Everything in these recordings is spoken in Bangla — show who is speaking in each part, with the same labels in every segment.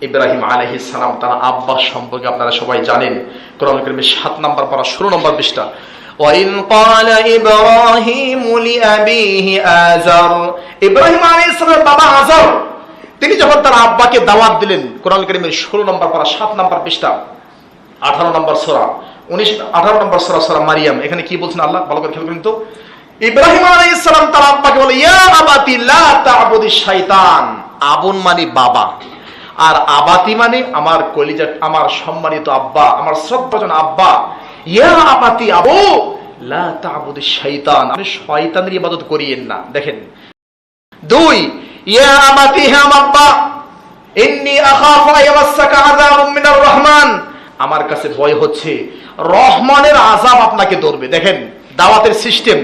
Speaker 1: ইব্রাহিম আলাইহিস সালাম তার আব্বা সম্পর্কে আপনারা সবাই জানেন। কোরআন কারীমের 7 নম্বর পারা 16 নম্বর পৃষ্ঠা, ওয়াইন ক্বালা ইব্রাহিমু লিআবিহি আযার, ইব্রাহিম আলাইহিস সালামের বাবা আযর তিনি যখন তার আব্বাকে দাওয়াত দিলেন, কোরআন কারীমের 16 নম্বর পারা 7 নম্বর পৃষ্ঠা 18 নম্বর সূরা 18 নম্বর সূরা মারিয়াম। এখানে কি বলছেন আল্লাহ, ভালো করে খেয়াল করুন তো। ইব্রাহিম আলাইহিস সালাম তার আব্বাকে বলে, ইয়া আবাতি লা তা'বুদিশ শাইতান। আবুন মানে বাবা, আর আবাতি মানে আমার কলিজা, আমার সম্মানিত আব্বা, আমার শ্রদ্ধাজন আব্বা। ইয়া আবাতি আবু লা তা'বুদিশ শাইতান, আপনি শয়তানের ইবাদত করিয়েন না। দেখেন 2, ইয়া আবাতি হে আব্বা ইন্নী আখাফু আয়ামাসসাকা আযাবুম মিনার রহমান, আমার কাছে ভয় হচ্ছে রহমানের আযাব আপনাকে ধরবে। দেখেন দাওয়াতের সিস্টেম,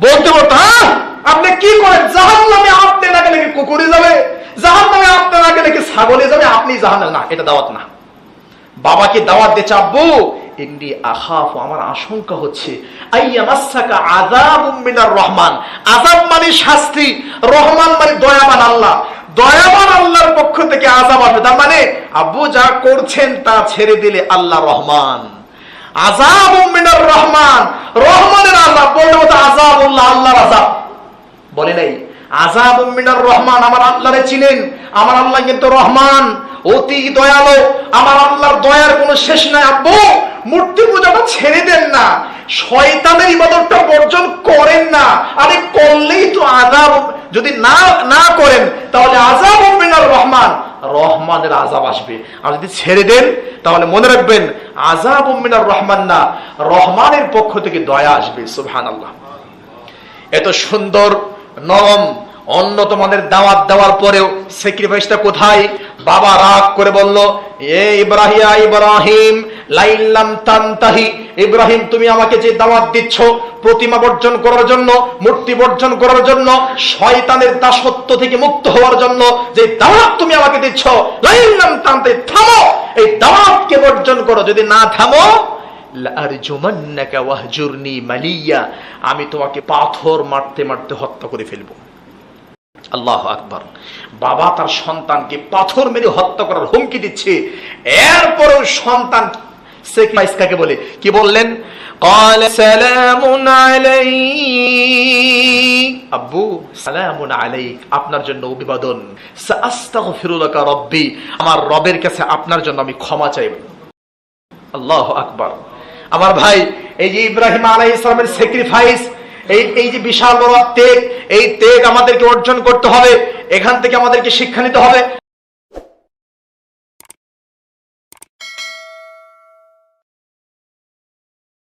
Speaker 1: বলতে বলতে হ্যাঁ আপনি কি করেন, জাহান্নামে আপনি না গেলে কুকুরে যাবে, জাহান্নামে আপনি না গেলে ছাগলে যাবে, আপনি জাহান্নামে, না এটা দাওয়াত না। বাবাকে দাওয়াত দিচ্ছে, আব্বু ইন্নী আখাফু, আমার আশঙ্কা হচ্ছে আইয়ামাসসাকা আযাবুম মিনার রহমান, আযাব মানে শাস্তি, রহমান মানে দয়াবান আল্লাহ, দয়াবান আল্লাহর পক্ষ থেকে আযাব আসবে। তার মানে আব্বু যা করছেন তা ছেড়ে দিলে আল্লাহ রহমান, আযাবুম মিনার রহমান, রহমানের আযাব। বলতে বলতে আযাবুল্লাহ, আল্লাহর আযাব বলে নাই, আযাবুম মিনার রহমান, আমার আল্লাহরে চিনেন, আমার আল্লাহ কিন্তু রহমান, অতি দয়ালু, আমার আল্লাহর দয়ার কোনো শেষ নাই। আব্বু মূর্তি পূজাটা ছেড়ে দেন না, শয়তানের ইবাদতটা বর্জন করেন না, আরে করলেই তো আযাব, যদি না করেন তাহলে আযাবুম মিনার রহমান, রহমানের আযাব আসবে। আর যদি ছেড়ে দেন তাহলে মনে রাখবেন আযাবুম মিনার রহমান না, রহমানের পক্ষ থেকে দয়া আসবে। সুবহানাল্লাহ। এত সুন্দর নরম উন্নত মানের দাওয়াত দেওয়ার পরেও স্যাক্রিফাইসটা কোথায়? বাবা রাগ করে বলল, এ ইব্রাহিম লাইল্লাম তানতাহি, ইব্রাহিম তুমি আমাকে যে দাওয়াত দিচ্ছ প্রতিমা বর্জন করার জন্য, মূর্তি বর্জন করার জন্য, শয়তানের দাসত্ব থেকে মুক্ত হওয়ার জন্য যে দাওয়াত তুমি আমাকে দিচ্ছ, লাইল্লাম তানতাহি, থামো, এই দাওয়াতকে বর্জন করো, যদি না থামো লারজুমান্নাকা ওয়াহজুরনি মালিয়া, আমি তোমাকে পাথর মারতে মারতে হত্যা করে ফেলবো। আল্লাহু আকবার। বাবা তার সন্তানকে পাথর মেরে হত্যা করার হুমকি দিচ্ছে, এরপরেও সন্তান স্যাক্রিফাইস কাকে বলে কি বললেন? ক্বালা সালামুন আলাইক, আব্বু সালামুন আলাইক, আপনার জন্য অভিবাদন, সাআস্তাগফিরু লাকা রাব্বি, আমার রবের কাছে আপনার জন্য আমি ক্ষমা চাইব। আল্লাহু আকবার। আমার ভাই, এই যে ইব্রাহিম আলাইহিস সালামের স্যাক্রিফাইস, এই যে বিশাল বড় ত্যাগ, এই ত্যাগ আমাদেরকে অর্জন করতে হবে, এখান থেকে আমাদেরকে শিক্ষা নিতে হবে।